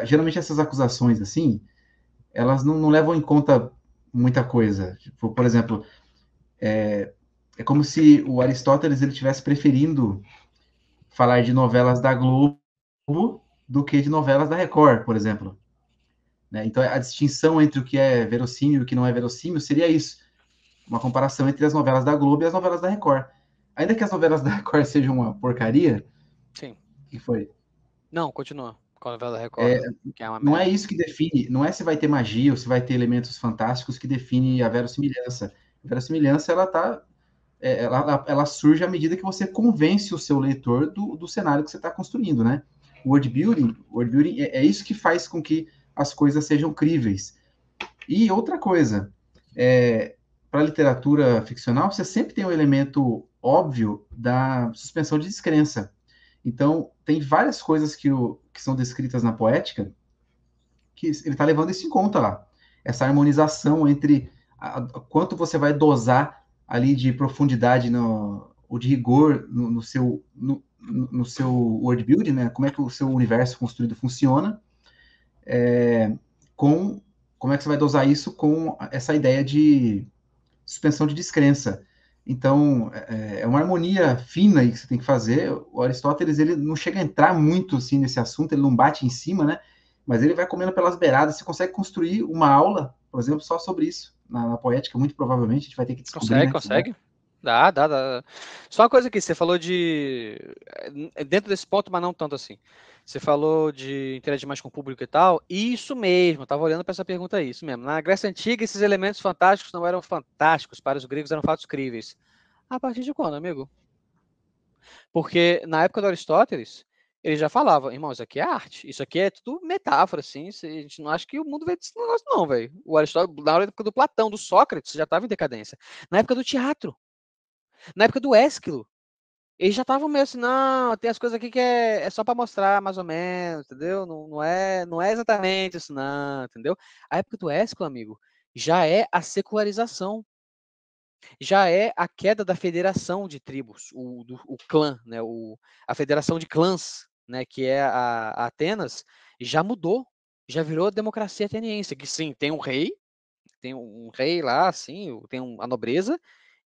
geralmente essas acusações, assim, elas não levam em conta muita coisa. Tipo, por exemplo, é como se o Aristóteles ele estivesse preferindo falar de novelas da Globo do que de novelas da Record, por exemplo. Né? Então, a distinção entre o que é verossímil e o que não é verossímil seria isso. Uma comparação entre as novelas da Globo e as novelas da Record. Ainda que as novelas da Record sejam uma porcaria, Sim. que foi? Não, continua. Com a novela da Record, que é uma Não é merda. isso que define, não é se vai ter magia ou se vai ter elementos fantásticos que define Uhum. a verossimilhança. A verossimilhança, ela surge à medida que você convence o seu leitor do cenário que você está construindo, né? World building é isso que faz com que as coisas sejam críveis. E outra coisa, para a literatura ficcional, você sempre tem um elemento óbvio da suspensão de descrença. Então, tem várias coisas que são descritas na poética que ele está levando isso em conta lá. Essa harmonização entre quanto você vai dosar ali de profundidade ou de rigor no seu world building, né? Como é que o seu universo construído funciona, com como é que você vai dosar isso com essa ideia de suspensão de descrença. Então, é uma harmonia fina aí que você tem que fazer. O Aristóteles, ele não chega a entrar muito assim nesse assunto, ele não bate em cima, né? Mas ele vai comendo pelas beiradas. Você consegue construir uma aula, por exemplo, só sobre isso, na poética, muito provavelmente. A gente vai ter que descobrir, Consegue, né? Se der. consegue. Dá. Só uma coisa aqui, você falou de. Dentro desse ponto, mas não tanto assim. Você falou de interagir mais com o público e tal. Isso mesmo, eu estava olhando para essa pergunta aí, isso mesmo. Na Grécia Antiga, esses elementos fantásticos não eram fantásticos, para os gregos eram fatos críveis. A partir de quando, amigo? Porque na época do Aristóteles, ele já falava, irmão, isso aqui é arte, isso aqui é tudo metáfora, assim, a gente não acha que o mundo veio desse negócio, não, velho. O Aristóteles, na época do Platão, do Sócrates, já estava em decadência. Na época do teatro, na época do Ésquilo, eles já estavam meio assim, não, tem as coisas aqui que é só para mostrar, mais ou menos, entendeu? Não é exatamente isso, não, entendeu? A época do Ésquilo, amigo, já é a secularização, já é a queda da federação de tribos, o clã, né, a federação de clãs, né, que é a Atenas, já mudou, já virou democracia ateniense, que sim, tem um rei lá, sim, tem a nobreza,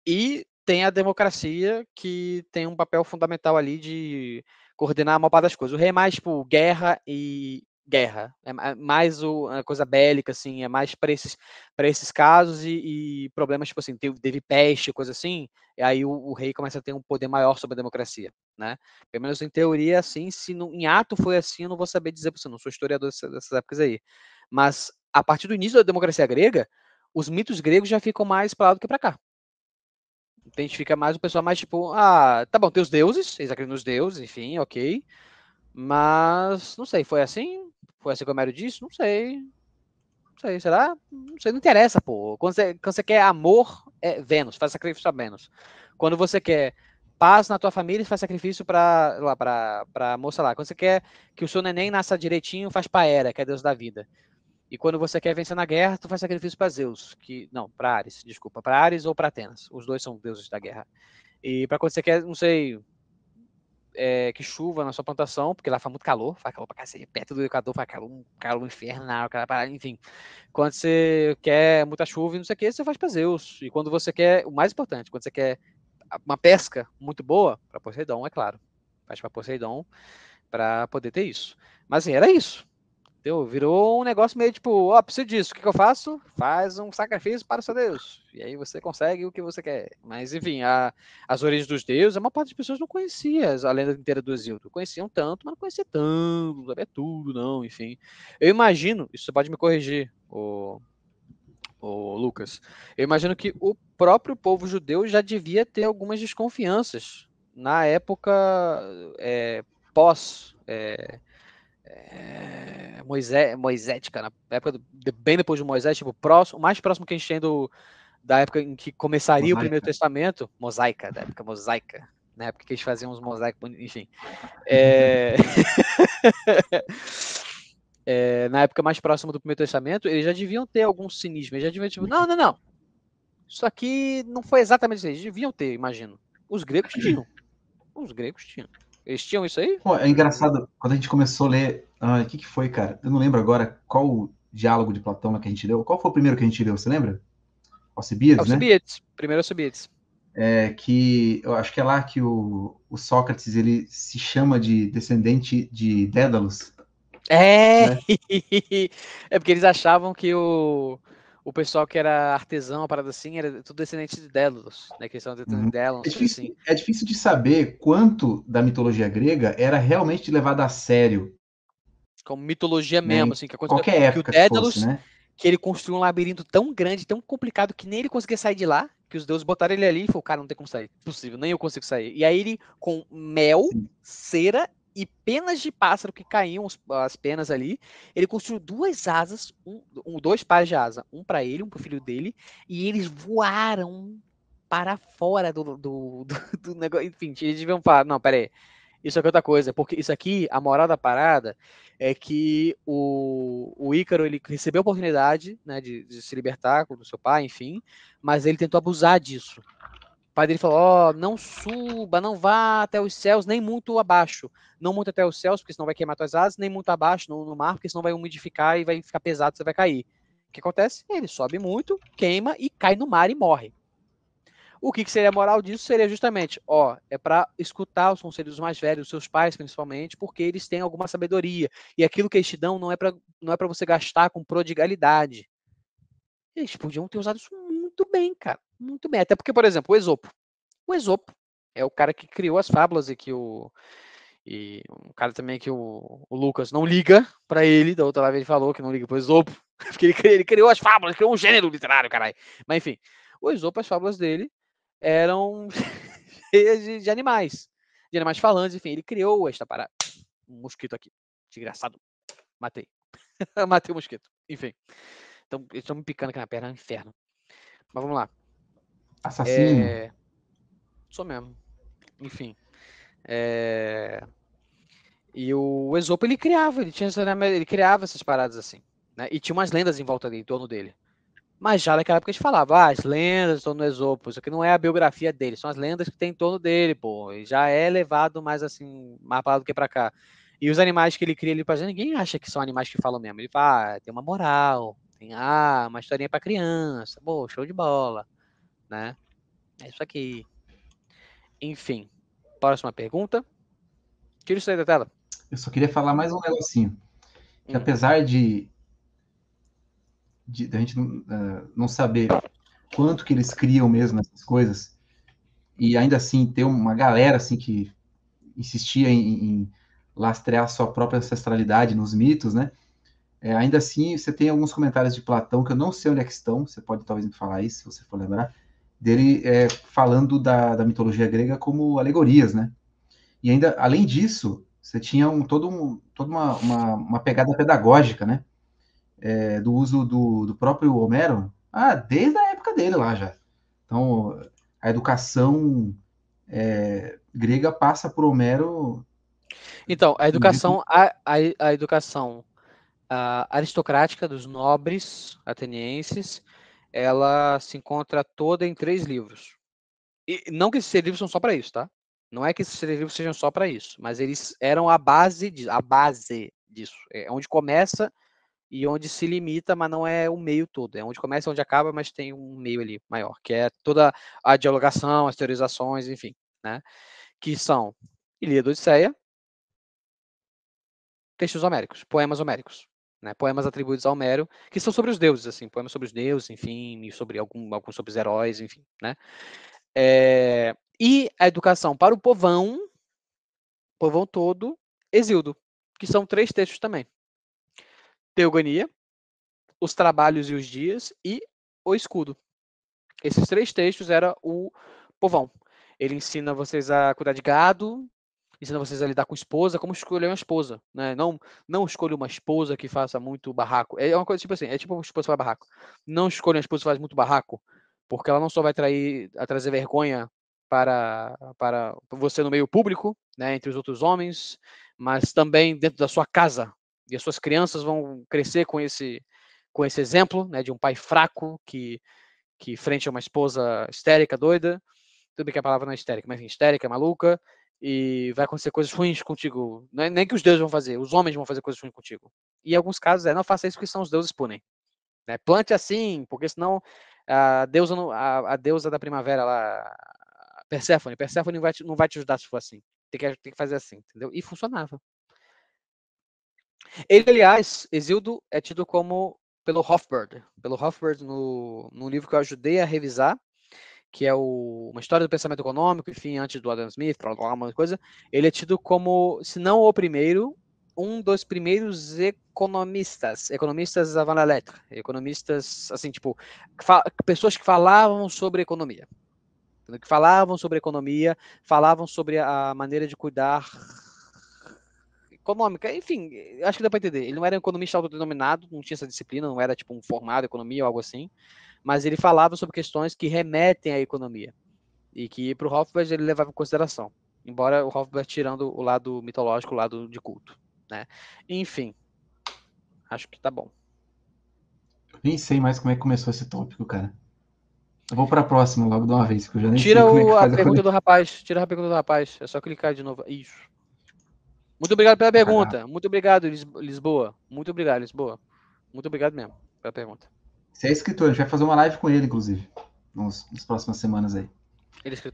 e tem a democracia que tem um papel fundamental ali de coordenar a maior parte das coisas. O rei é mais, tipo, guerra e guerra. É mais a coisa bélica, assim, é mais para esses casos e problemas, tipo assim, teve peste, coisa assim, e aí o rei começa a ter um poder maior sobre a democracia, né? Pelo menos em teoria, assim, se em ato foi assim, eu não vou saber dizer para você, não sou historiador dessas épocas aí. Mas, a partir do início da democracia grega, os mitos gregos já ficam mais para lá do que para cá. Identifica mais o pessoal mais tipo, tá bom, tem os deuses, eles acreditam nos deuses, enfim, ok. Mas, não sei, foi assim? Foi assim que o Homero disse? Não sei. Não sei, será? Não sei, não interessa, pô. Quando você quer amor, é Vênus, faz sacrifício a Vênus. Quando você quer paz na tua família, faz sacrifício pra moça lá. Quando você quer que o seu neném nasça direitinho, faz pra Hera, que é a deusa da vida. E quando você quer vencer na guerra, tu faz sacrifício para Zeus, não, para Ares, desculpa, para Ares ou para Atenas. Os dois são deuses da guerra. E para quando você quer, não sei, que chuva na sua plantação, porque lá faz muito calor, faz calor pra cacete, perto do Equador faz calor infernal, enfim. Quando você quer muita chuva e não sei o que, você faz para Zeus. E quando você quer, o mais importante, quando você quer uma pesca muito boa, para Poseidon, é claro. Faz para Poseidon para poder ter isso. Mas assim, era isso. Entendeu? Virou um negócio meio tipo, ó, preciso disso, o que, que eu faço? Faz um sacrifício para o seu Deus. E aí você consegue o que você quer. Mas, enfim, as origens dos deuses, a maior parte das pessoas não conhecia a lenda inteira do Exildo. Conheciam tanto, mas não conhecia tanto, não sabia tudo, não, enfim. Eu imagino, isso você pode me corrigir, o Lucas, eu imagino que o próprio povo judeu já devia ter algumas desconfianças na época pós Moisética, na época bem depois de Moisés, tipo, o mais próximo que a gente tem da época em que começaria o Primeiro Mosaica. Testamento, mosaica, da época mosaica, na época que eles faziam os mosaicos, enfim. É... na época mais próxima do Primeiro Testamento, eles já deviam ter algum cinismo, eles já deviam, tipo, não, isso aqui não foi exatamente isso, eles deviam ter, imagino. Os gregos tinham. Eles tinham isso aí? Pô, é engraçado, quando a gente começou a ler... O que foi, cara? Eu não lembro agora qual o diálogo de Platão lá que a gente leu. Qual foi o primeiro que a gente leu, você lembra? Alcibiades, né? Alcibiades. Primeiro Alcibiades. Que eu acho que é lá que o Sócrates ele se chama de descendente de Dédalus, É! né? É porque eles achavam que o pessoal que era artesão, uma parada assim, era tudo descendente de Dédalus, né? Que eles são descendentes de Dédalus, coisa assim. É difícil de saber quanto da mitologia grega era realmente levada a sério, Como mitologia né? mesmo, Em assim, que aconteceu. qualquer Que o época que fosse, Dédalus, né? que ele construiu um labirinto tão grande, tão complicado, que nem ele conseguia sair de lá, que os deuses botaram ele ali e falou, cara, não tem como sair. Impossível, nem eu consigo sair. E aí ele, com mel, Sim. cera e penas de pássaro que caíam as penas ali, ele construiu duas asas, dois pares de asa, um para ele, um pro filho dele, e eles voaram para fora do negócio. Enfim, eles deviam falar, não, pera aí, isso aqui é outra coisa, porque isso aqui, a moral da parada é que o Ícaro, ele recebeu a oportunidade, né, de se libertar do seu pai, enfim, mas ele tentou abusar disso. O pai dele falou, ó, não suba, não vá até os céus, nem muito abaixo. Não muito até os céus, porque senão vai queimar tuas asas, nem muito abaixo no mar, porque senão vai umidificar e vai ficar pesado, você vai cair. O que acontece? Ele sobe muito, queima e cai no mar e morre. O que seria a moral disso? Seria justamente, ó, é para escutar os conselhos dos mais velhos, os seus pais principalmente, porque eles têm alguma sabedoria. E aquilo que eles te dão não é para você gastar com prodigalidade. Eles podiam ter usado isso muito bem, cara. Muito bem. Até porque, por exemplo, o Esopo. O Esopo é o cara que criou as fábulas e um cara também que o Lucas não liga para ele, da outra vez ele falou que não liga pro Esopo, porque ele criou as fábulas, criou um gênero literário, caralho. Mas enfim, o Esopo, as fábulas dele eram cheias de animais falantes, enfim, ele criou esta parada. Um mosquito aqui, desgraçado, matei. Matei o mosquito, enfim. Então, eles estão me picando aqui na perna, é um inferno. Mas vamos lá. Assassino. Sou mesmo, enfim. E o Esopo, ele criava essas paradas assim, né? E tinha umas lendas em volta dele, em torno dele. Mas já naquela época a gente falava, as lendas estão no Esopo, isso aqui não é a biografia dele, são as lendas que tem em torno dele, pô. E já é levado mais assim, mais pra lá do que pra cá. E os animais que ele cria ali pra gente, ninguém acha que são animais que falam mesmo. Ele fala, tem uma moral, tem uma historinha pra criança, pô, show de bola, né? É isso aqui. Enfim, próxima pergunta. Tira isso aí da tela. Eu só queria falar mais um negocinho. Que Hum. apesar de a gente não saber quanto que eles criam mesmo essas coisas, e ainda assim ter uma galera assim que insistia em lastrear sua própria ancestralidade nos mitos, né? Ainda assim, você tem alguns comentários de Platão que eu não sei onde é que estão, você pode talvez me falar isso, se você for lembrar, dele falando da mitologia grega como alegorias, né? E ainda, além disso, você tinha toda uma pegada pedagógica, né? Do uso do próprio Homero, desde a época dele lá já. Então, a educação grega passa por Homero. Então, a educação aristocrática dos nobres atenienses, ela se encontra toda em 3 livros. E não que esses 3 livros são só para isso, tá? Não é que esses 3 livros sejam só para isso, mas eles eram a base disso. É onde começa e onde se limita, mas não é o meio todo. É onde começa e onde acaba, mas tem um meio ali maior, que é toda a dialogação, as teorizações, enfim, né? Que são Ilíada e Odisseia, textos homéricos, poemas homéricos, né? Poemas atribuídos a Homero, que são sobre os deuses, assim, poemas sobre os deuses, enfim, e sobre alguns sobre os heróis, enfim, né? E a educação para o povão todo, Exildo, que são 3 textos também. Teogonia, Os Trabalhos e os Dias e O Escudo. Esses 3 textos era o povão. Ele ensina vocês a cuidar de gado, ensina vocês a lidar com esposa, como escolher uma esposa, né? Não escolha uma esposa que faça muito barraco. É uma coisa tipo assim, é tipo uma esposa que faz barraco. Não escolha uma esposa que faz muito barraco, porque ela não só vai trazer vergonha para você no meio público, né, entre os outros homens, mas também dentro da sua casa. E as suas crianças vão crescer com esse exemplo, né, de um pai fraco que frente a uma esposa histérica, doida, tudo bem que a palavra não é histérica, mas histérica, maluca, e vai acontecer coisas ruins contigo. Não é nem que os deuses vão fazer, os homens vão fazer coisas ruins contigo. E em alguns casos não faça isso porque senão os deuses punem. Né? Plante assim, porque senão a deusa da primavera lá, Perséfone não vai te ajudar se for assim. Tem que fazer assim, entendeu? E funcionava. Ele, aliás, Exildo é tido como pelo Hofbard no livro que eu ajudei a revisar, que é uma história do pensamento econômico, enfim, antes do Adam Smith, uma coisa. Ele é tido como, se não o primeiro, um dos primeiros economistas avant la lettre, economistas, assim, tipo, pessoas que falavam sobre economia. Que falavam sobre economia, falavam sobre a maneira de cuidar econômica, enfim, acho que dá para entender. Ele não era um economista autodenominado, não tinha essa disciplina, não era tipo um formado em economia ou algo assim, mas ele falava sobre questões que remetem à economia e que para o Hofbard ele levava em consideração, embora o Hofbard tirando o lado mitológico, o lado de culto, né? Enfim, acho que tá bom. Nem sei mais como é que começou esse tópico, cara. Eu vou para a próxima logo de uma vez, porque eu já nem sei Tira como é que a faz a pergunta do conexão. rapaz, tira a pergunta do rapaz, é só clicar de novo. Isso. Muito obrigado pela pergunta. Muito obrigado, Lisboa. Muito obrigado, Lisboa. Muito obrigado mesmo pela pergunta. Você é escritor, a gente vai fazer uma live com ele, inclusive, nas próximas semanas aí. Ele é escritor?